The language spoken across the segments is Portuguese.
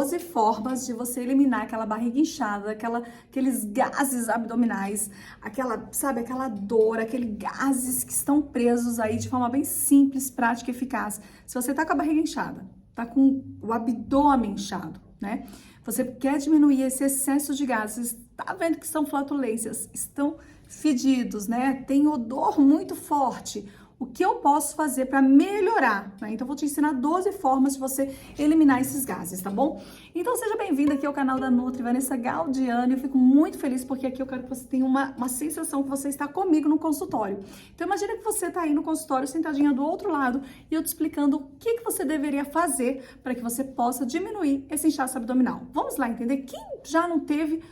12 formas de você eliminar aquela barriga inchada, aqueles gases abdominais, aquela dor, aqueles gases que estão presos aí de forma bem simples, prática e eficaz. Se você tá com a barriga inchada, tá com o abdômen inchado, né? Você quer diminuir esse excesso de gases, tá vendo que são flatulências, estão fedidos, né? Tem odor muito forte. O que eu posso fazer para melhorar, né? Então, eu vou te ensinar 12 formas de você eliminar esses gases, tá bom? Então, seja bem-vinda aqui ao canal da Nutri, Vanessa Galdiano. Eu fico muito feliz porque aqui eu quero que você tenha uma sensação que você está comigo no consultório. Então, imagina que você está aí no consultório, sentadinha do outro lado, e eu te explicando o que você deveria fazer para que você possa diminuir esse inchaço abdominal. Vamos lá entender quem já não teve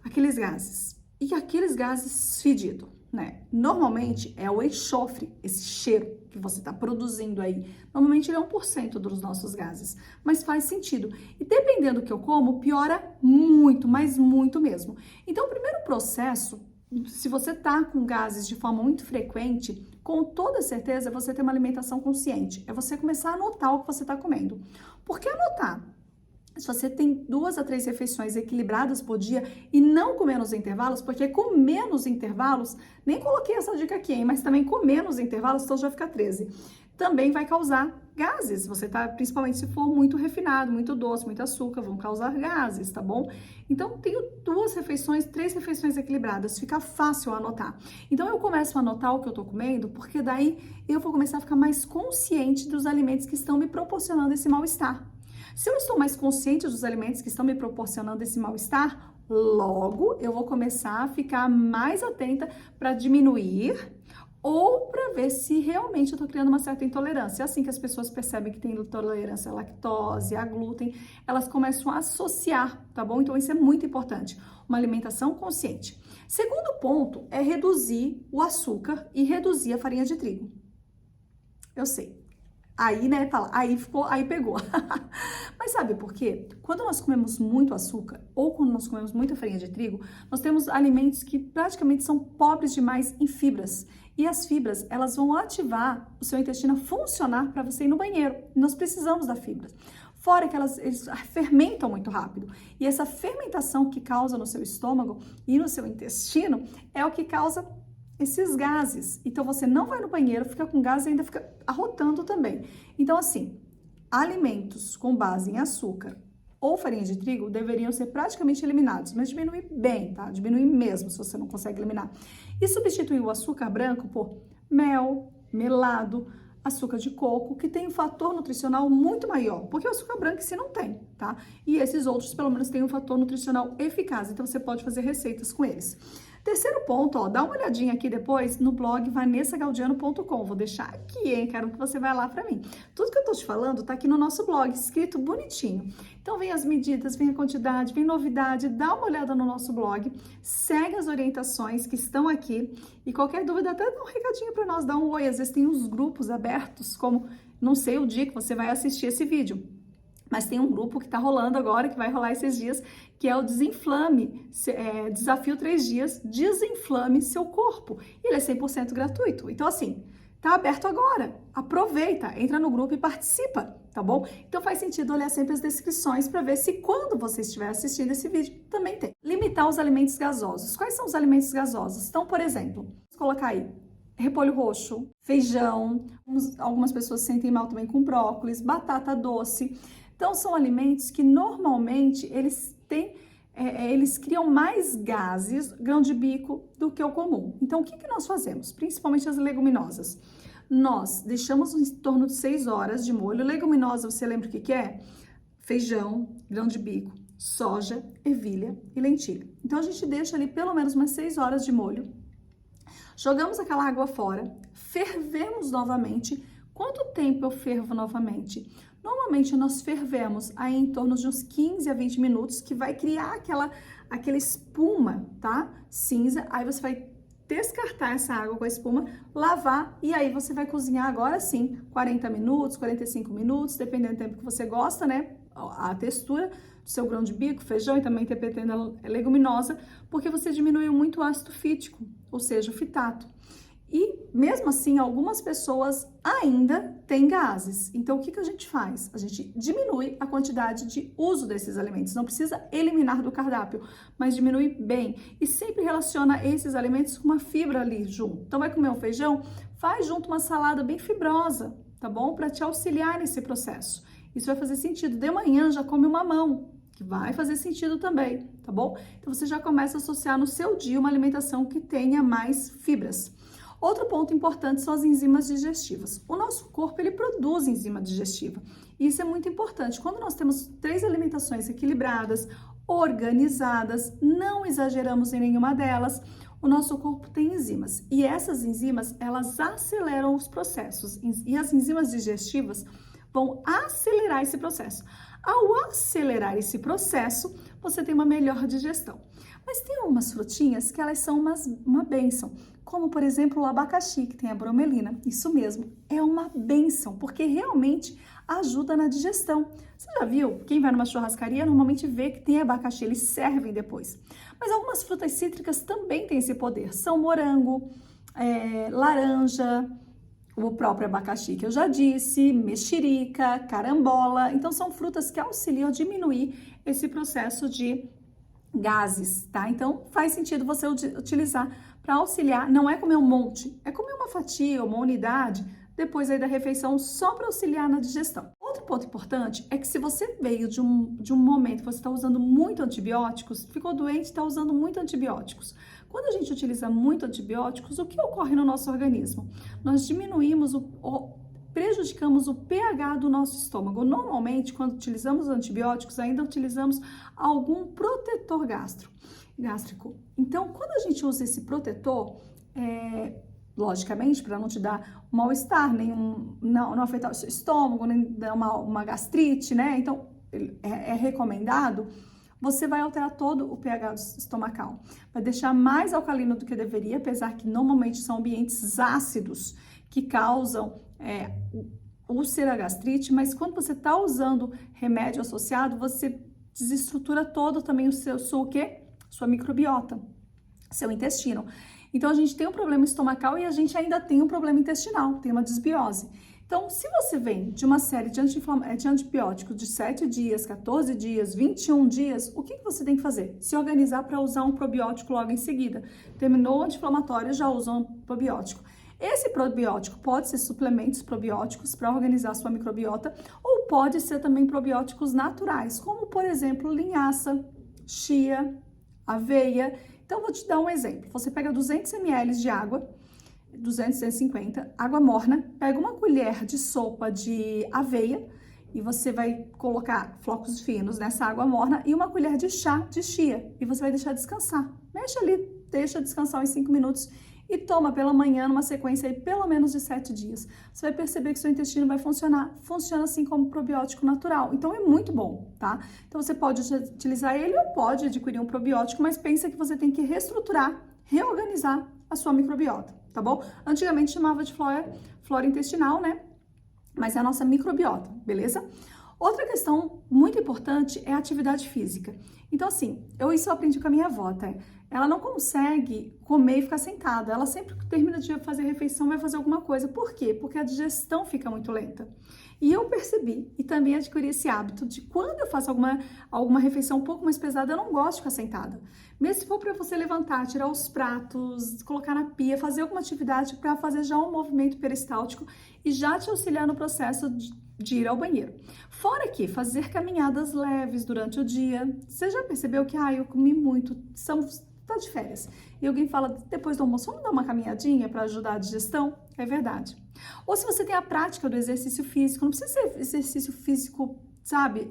aqueles gases? E aqueles gases fedidos, né? Normalmente é o enxofre, esse cheiro que você está produzindo aí. Normalmente ele é 1% dos nossos gases, mas faz sentido. E dependendo do que eu como, piora muito, mas muito mesmo. Então, o primeiro processo, se você tá com gases de forma muito frequente, com toda certeza é você ter uma alimentação consciente. É você começar a anotar o que você está comendo. Por que anotar? Se você tem 2 a 3 refeições equilibradas por dia e não comer nos intervalos, porque com menos intervalos, nem coloquei essa dica aqui, hein, mas também com menos intervalos, então já fica 13, também vai causar gases. Você tá, principalmente se for muito refinado, muito doce, muito açúcar, vão causar gases, tá bom? Então, tenho 2 refeições, 3 refeições equilibradas, fica fácil anotar. Então, eu começo a anotar o que eu tô comendo, porque daí eu vou começar a ficar mais consciente dos alimentos que estão me proporcionando esse mal-estar. Se eu estou mais consciente dos alimentos que estão me proporcionando esse mal-estar, logo eu vou começar a ficar mais atenta para diminuir ou para ver se realmente eu estou criando uma certa intolerância. É assim que as pessoas percebem que tem intolerância à lactose, a glúten, elas começam a associar, tá bom? Então isso é muito importante, uma alimentação consciente. Segundo ponto é reduzir o açúcar e reduzir a farinha de trigo. Eu sei. Aí, né, fala, aí pegou. Mas sabe por quê? Quando nós comemos muito açúcar ou quando nós comemos muita farinha de trigo, nós temos alimentos que praticamente são pobres demais em fibras. E as fibras, elas vão ativar o seu intestino a funcionar para você ir no banheiro. Nós precisamos da fibra. Fora que eles fermentam muito rápido. E essa fermentação que causa no seu estômago e no seu intestino é o que causa esses gases. Então, você não vai no banheiro, fica com gás e ainda fica arrotando também. Então, assim, alimentos com base em açúcar ou farinha de trigo deveriam ser praticamente eliminados, mas diminuir bem, tá? Diminuir mesmo, se você não consegue eliminar. E substituir o açúcar branco por mel, melado, açúcar de coco, que tem um fator nutricional muito maior, porque o açúcar branco se não tem, tá? E esses outros, pelo menos, têm um fator nutricional eficaz, então você pode fazer receitas com eles. Terceiro ponto, ó, dá uma olhadinha aqui depois no blog vanessagaldiano.com. Vou deixar aqui, hein? Quero que você vá lá pra mim. Tudo que eu tô te falando tá aqui no nosso blog, escrito bonitinho. Então, vem as medidas, vem a quantidade, vem novidade, dá uma olhada no nosso blog, segue as orientações que estão aqui e qualquer dúvida, até dá um recadinho pra nós, dá um oi. Às vezes tem uns grupos abertos, como não sei o dia que você vai assistir esse vídeo. Mas tem um grupo que tá rolando agora, que vai rolar esses dias, que é o Desinflame, Desafio 3 dias, Desinflame seu corpo. E ele é 100% gratuito. Então, assim, tá aberto agora. Aproveita, entra no grupo e participa, tá bom? Então, faz sentido olhar sempre as descrições para ver se quando você estiver assistindo esse vídeo, também tem. Limitar os alimentos gasosos. Quais são os alimentos gasosos? Então, por exemplo, vamos colocar aí repolho roxo, feijão, algumas pessoas se sentem mal também com brócolis, batata doce. Então, são alimentos que normalmente eles criam mais gases, grão de bico, do que o comum. Então, o que nós fazemos? Principalmente as leguminosas. Nós deixamos em torno de 6 horas de molho. Leguminosa, você lembra o que é? Feijão, grão de bico, soja, ervilha e lentilha. Então, a gente deixa ali pelo menos umas 6 horas de molho. Jogamos aquela água fora, fervemos novamente. Quanto tempo eu fervo novamente? Normalmente nós fervemos aí em torno de uns 15 a 20 minutos, que vai criar aquela espuma, tá? Cinza. Aí você vai descartar essa água com a espuma, lavar e aí você vai cozinhar agora sim, 40 minutos, 45 minutos, dependendo do tempo que você gosta, né? A textura do seu grão de bico, feijão e também dependendo da leguminosa, porque você diminuiu muito o ácido fítico, ou seja, o fitato. E mesmo assim, algumas pessoas ainda têm gases. Então, o que a gente faz? A gente diminui a quantidade de uso desses alimentos. Não precisa eliminar do cardápio, mas diminui bem. E sempre relaciona esses alimentos com uma fibra ali junto. Então, vai comer um feijão? Faz junto uma salada bem fibrosa, tá bom? Para te auxiliar nesse processo. Isso vai fazer sentido. De manhã, já come um mamão, que vai fazer sentido também, tá bom? Então, você já começa a associar no seu dia uma alimentação que tenha mais fibras. Outro ponto importante são as enzimas digestivas. O nosso corpo, ele produz enzima digestiva. E isso é muito importante. Quando nós temos 3 alimentações equilibradas, organizadas, não exageramos em nenhuma delas, o nosso corpo tem enzimas. E essas enzimas, elas aceleram os processos. E as enzimas digestivas vão acelerar esse processo. Ao acelerar esse processo, você tem uma melhor digestão. Mas tem algumas frutinhas que elas são uma bênção, como por exemplo o abacaxi, que tem a bromelina. Isso mesmo, é uma bênção, porque realmente ajuda na digestão. Você já viu? Quem vai numa churrascaria normalmente vê que tem abacaxi, eles servem depois. Mas algumas frutas cítricas também têm esse poder. São morango, laranja, o próprio abacaxi que eu já disse, mexerica, carambola. Então são frutas que auxiliam a diminuir esse processo de gases, tá? Então faz sentido você utilizar para auxiliar. Não é comer um monte, é comer uma fatia, uma unidade depois aí da refeição só para auxiliar na digestão. Outro ponto importante é que se você veio de um momento que você está usando muito antibióticos, ficou doente, está usando muito antibióticos. Quando a gente utiliza muito antibióticos, o que ocorre no nosso organismo? Nós diminuímos prejudicamos o pH do nosso estômago. Normalmente, quando utilizamos antibióticos, ainda utilizamos algum protetor gástrico. Então, quando a gente usa esse protetor, logicamente, para não te dar um mal-estar, não afetar o seu estômago, nem dar uma gastrite, né? Então, é recomendado. Você vai alterar todo o pH estomacal. Vai deixar mais alcalino do que deveria, apesar que normalmente são ambientes ácidos que causam úlcera, gastrite, mas quando você está usando remédio associado, você desestrutura todo também sua microbiota, seu intestino. Então, a gente tem um problema estomacal e a gente ainda tem um problema intestinal, tem uma desbiose. Então, se você vem de uma série de antibióticos de 7 dias, 14 dias, 21 dias, o que você tem que fazer? Se organizar para usar um probiótico logo em seguida. Terminou o anti-inflamatório, já usa um probiótico. Esse probiótico pode ser suplementos probióticos para organizar a sua microbiota ou pode ser também probióticos naturais, como por exemplo linhaça, chia, aveia. Então vou te dar um exemplo. Você pega 200 ml de água, 250, água morna, pega uma colher de sopa de aveia e você vai colocar flocos finos nessa água morna e uma colher de chá de chia e você vai deixar descansar. Mexe ali, deixa descansar uns 5 minutos e toma pela manhã numa sequência aí pelo menos de 7 dias. Você vai perceber que seu intestino vai funcionar. Funciona assim como probiótico natural. Então é muito bom, tá? Então você pode utilizar ele ou pode adquirir um probiótico, mas pensa que você tem que reestruturar, reorganizar a sua microbiota, tá bom? Antigamente chamava de flora intestinal, né? Mas é a nossa microbiota, beleza? Outra questão muito importante é a atividade física. Então, assim, isso eu aprendi com a minha avó, tá? Ela não consegue comer e ficar sentada. Ela sempre termina de fazer a refeição, vai fazer alguma coisa. Por quê? Porque a digestão fica muito lenta. E eu percebi e também adquiri esse hábito de quando eu faço alguma refeição um pouco mais pesada, eu não gosto de ficar sentada. Mesmo se for para você levantar, tirar os pratos, colocar na pia, fazer alguma atividade para fazer já um movimento peristáltico e já te auxiliar no processo de ir ao banheiro. Fora que fazer caminhadas leves durante o dia. Você já percebeu que, eu comi muito, tá de férias. E alguém fala, depois do almoço, vamos dar uma caminhadinha para ajudar a digestão? É verdade. Ou se você tem a prática do exercício físico, não precisa ser exercício físico, sabe,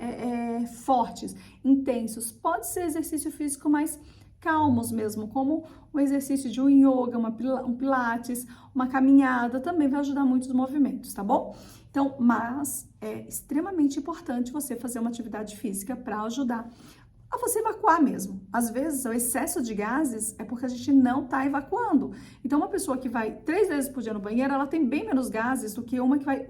fortes, intensos. Pode ser exercício físico mais calmos mesmo, como o exercício de um yoga, um pilates, uma caminhada, também vai ajudar muito os movimentos, tá bom? Então, mas é extremamente importante você fazer uma atividade física para ajudar a você evacuar mesmo. Às vezes, o excesso de gases é porque a gente não está evacuando. Então, uma pessoa que vai 3 vezes por dia no banheiro, ela tem bem menos gases do que uma que vai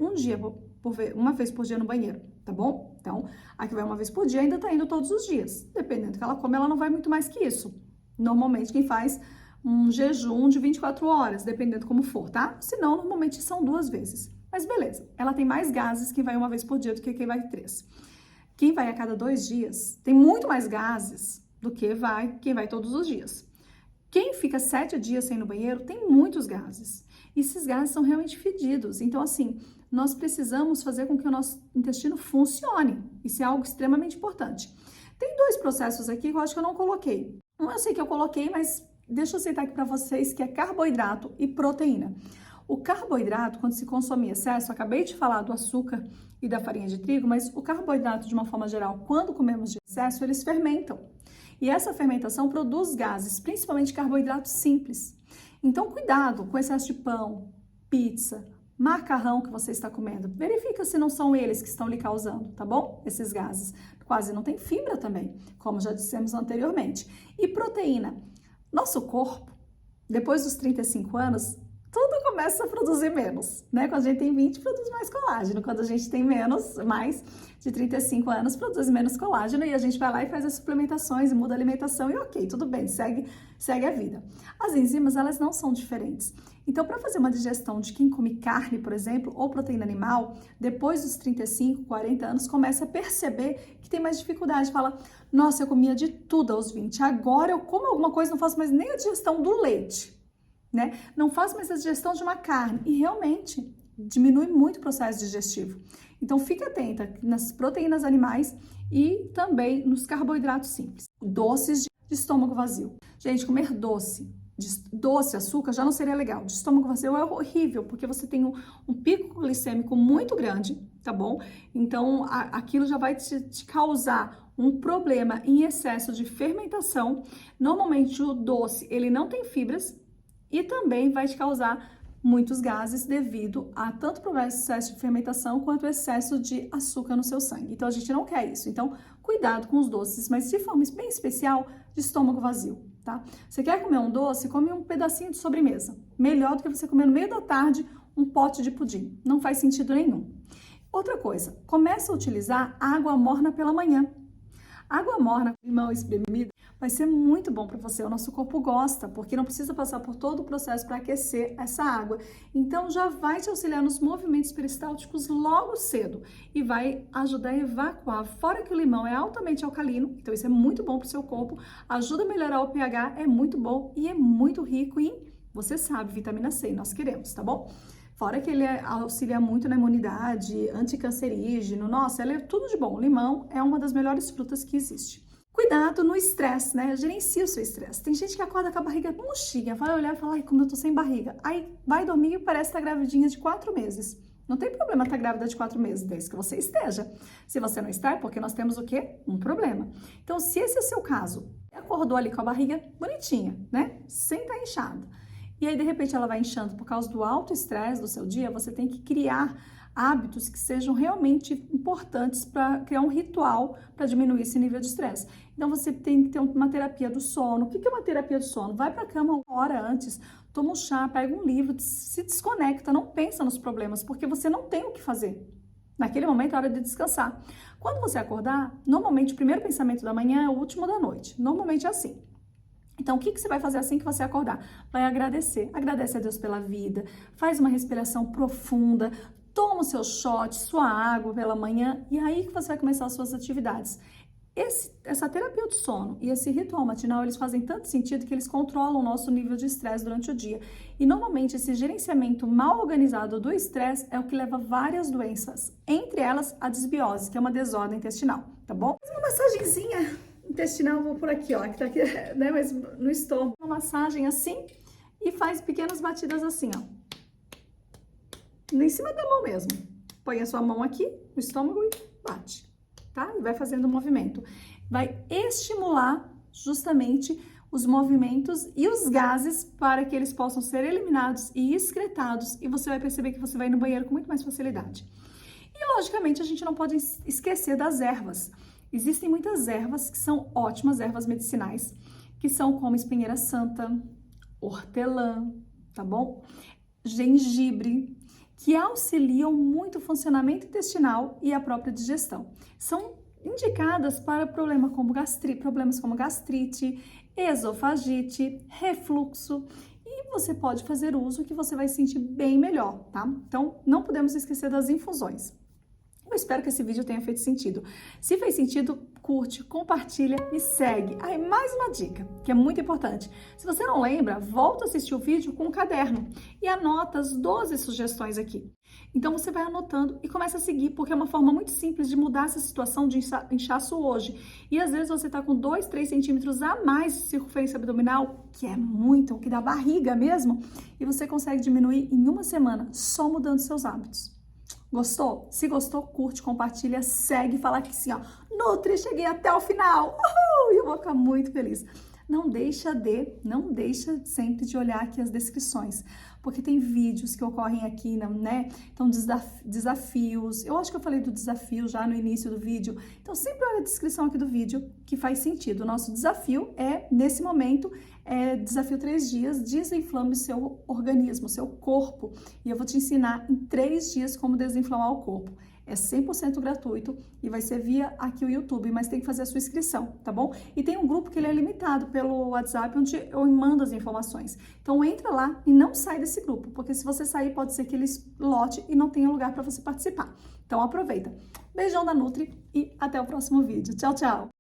uma vez por dia no banheiro, tá bom? Então, a que vai uma vez por dia ainda está indo todos os dias. Dependendo do que ela come, ela não vai muito mais que isso. Normalmente, quem faz um jejum de 24 horas, dependendo como for, tá? Se não, normalmente são 2 vezes. Mas beleza, ela tem mais gases quem vai uma vez por dia do que quem vai 3. Quem vai a cada 2 dias tem muito mais gases do que quem vai todos os dias. Quem fica 7 dias sem ir no banheiro tem muitos gases. E esses gases são realmente fedidos. Então, assim, nós precisamos fazer com que o nosso intestino funcione. Isso é algo extremamente importante. Tem 2 processos aqui que eu acho que eu não coloquei. Um eu sei que eu coloquei, mas deixa eu citar aqui para vocês, que é carboidrato e proteína. O carboidrato, quando se consome em excesso, acabei de falar do açúcar e da farinha de trigo, mas o carboidrato, de uma forma geral, quando comemos de excesso, eles fermentam. E essa fermentação produz gases, principalmente carboidratos simples. Então, cuidado com excesso de pão, pizza, macarrão que você está comendo. Verifica se não são eles que estão lhe causando, tá bom? Esses gases. Quase não tem fibra também, como já dissemos anteriormente. E proteína. Nosso corpo, depois dos 35 anos, tudo começa a produzir menos, né? Quando a gente tem 20, produz mais colágeno. Quando a gente tem mais de 35 anos, produz menos colágeno e a gente vai lá e faz as suplementações e muda a alimentação e ok, tudo bem, segue a vida. As enzimas, elas não são diferentes. Então, para fazer uma digestão de quem come carne, por exemplo, ou proteína animal, depois dos 35, 40 anos, começa a perceber que tem mais dificuldade. Fala, nossa, eu comia de tudo aos 20, agora eu como alguma coisa, não faço mais nem a digestão do leite. Né? Não faz mais a digestão de uma carne e realmente diminui muito o processo digestivo. Então, fique atenta nas proteínas animais e também nos carboidratos simples. Doces de estômago vazio. Gente, comer doce, açúcar já não seria legal. De estômago vazio é horrível, porque você tem um pico glicêmico muito grande, tá bom? Então, aquilo já vai te causar um problema em excesso de fermentação. Normalmente, o doce, ele não tem fibras, e também vai te causar muitos gases devido a tanto o excesso de fermentação quanto o excesso de açúcar no seu sangue. Então, a gente não quer isso. Então, cuidado com os doces, mas de forma bem especial, de estômago vazio, tá? Você quer comer um doce? Come um pedacinho de sobremesa. Melhor do que você comer no meio da tarde um pote de pudim. Não faz sentido nenhum. Outra coisa, começa a utilizar água morna pela manhã. Água morna com limão espremido vai ser muito bom para você. O nosso corpo gosta, porque não precisa passar por todo o processo para aquecer essa água. Então, já vai te auxiliar nos movimentos peristálticos logo cedo e vai ajudar a evacuar. Fora que o limão é altamente alcalino, então isso é muito bom para o seu corpo, ajuda a melhorar o pH, é muito bom e é muito rico em, você sabe, vitamina C, nós queremos, tá bom? Fora que ele auxilia muito na imunidade, anticancerígeno, nossa, ele é tudo de bom. O limão é uma das melhores frutas que existe. Cuidado no estresse, né? Gerencia o seu estresse. Tem gente que acorda com a barriga murchinha, vai olhar e fala, ai, como eu tô sem barriga. Aí vai dormir e parece estar gravidinha de 4 meses. Não tem problema estar grávida de 4 meses, desde que você esteja. Se você não está, é porque nós temos o quê? Um problema. Então, se esse é o seu caso, acordou ali com a barriga bonitinha, né? Sem estar inchada. E aí, de repente, ela vai inchando por causa do alto estresse do seu dia, você tem que criar hábitos que sejam realmente importantes para criar um ritual para diminuir esse nível de estresse. Então, você tem que ter uma terapia do sono. O que é uma terapia do sono? Vai para a cama 1 hora antes, toma um chá, pega um livro, se desconecta, não pensa nos problemas, porque você não tem o que fazer. Naquele momento é hora de descansar. Quando você acordar, normalmente o primeiro pensamento da manhã é o último da noite. Normalmente é assim. Então, o que você vai fazer assim que você acordar? Vai agradecer. Agradece a Deus pela vida, faz uma respiração profunda, toma o seu shot, sua água pela manhã e aí que você vai começar as suas atividades. Essa terapia do sono e esse ritual matinal, eles fazem tanto sentido que eles controlam o nosso nível de estresse durante o dia. E normalmente esse gerenciamento mal organizado do estresse é o que leva a várias doenças, entre elas a desbiose, que é uma desordem intestinal, tá bom? Uma massagenzinha intestinal, vou por aqui, ó, que tá aqui, né, mas no estômago. Uma massagem assim e faz pequenas batidas assim, ó. Em cima da mão mesmo. Põe a sua mão aqui no estômago e bate, tá? E vai fazendo o movimento. Vai estimular justamente os movimentos e os gases para que eles possam ser eliminados e excretados e você vai perceber que você vai no banheiro com muito mais facilidade. E, logicamente, a gente não pode esquecer das ervas. Existem muitas ervas que são ótimas, ervas medicinais, que são como espinheira santa, hortelã, tá bom? Gengibre, que auxiliam muito o funcionamento intestinal e a própria digestão. São indicadas para problemas como gastrite, esofagite, refluxo, e você pode fazer uso que você vai sentir bem melhor, tá? Então, não podemos esquecer das infusões. Eu espero que esse vídeo tenha feito sentido. Se fez sentido, curte, compartilha, me segue. Aí, mais uma dica, que é muito importante. Se você não lembra, volta a assistir o vídeo com um caderno e anota as 12 sugestões aqui. Então, você vai anotando e começa a seguir, porque é uma forma muito simples de mudar essa situação de inchaço hoje. E às vezes você tá com 2, 3 centímetros a mais de circunferência abdominal, que é muito, o que dá barriga mesmo, e você consegue diminuir em uma semana, só mudando seus hábitos. Gostou? Se gostou, curte, compartilha, segue, fala aqui assim, ó, Nutri, cheguei até o final, uhul! E eu vou ficar muito feliz. Não deixa sempre de olhar aqui as descrições, porque tem vídeos que ocorrem aqui, né? Então, desafios. Eu acho que eu falei do desafio já no início do vídeo. Então, sempre olha a descrição aqui do vídeo, que faz sentido. O nosso desafio é, nesse momento, desafio 3 dias, desinflame seu organismo, seu corpo. E eu vou te ensinar em 3 dias como desinflamar o corpo. É 100% gratuito e vai ser via aqui o YouTube, mas tem que fazer a sua inscrição, tá bom? E tem um grupo que ele é limitado pelo WhatsApp, onde eu mando as informações. Então entra lá e não sai desse grupo, porque se você sair pode ser que ele lote e não tenha lugar para você participar. Então aproveita. Beijão da Nutri e até o próximo vídeo. Tchau, tchau!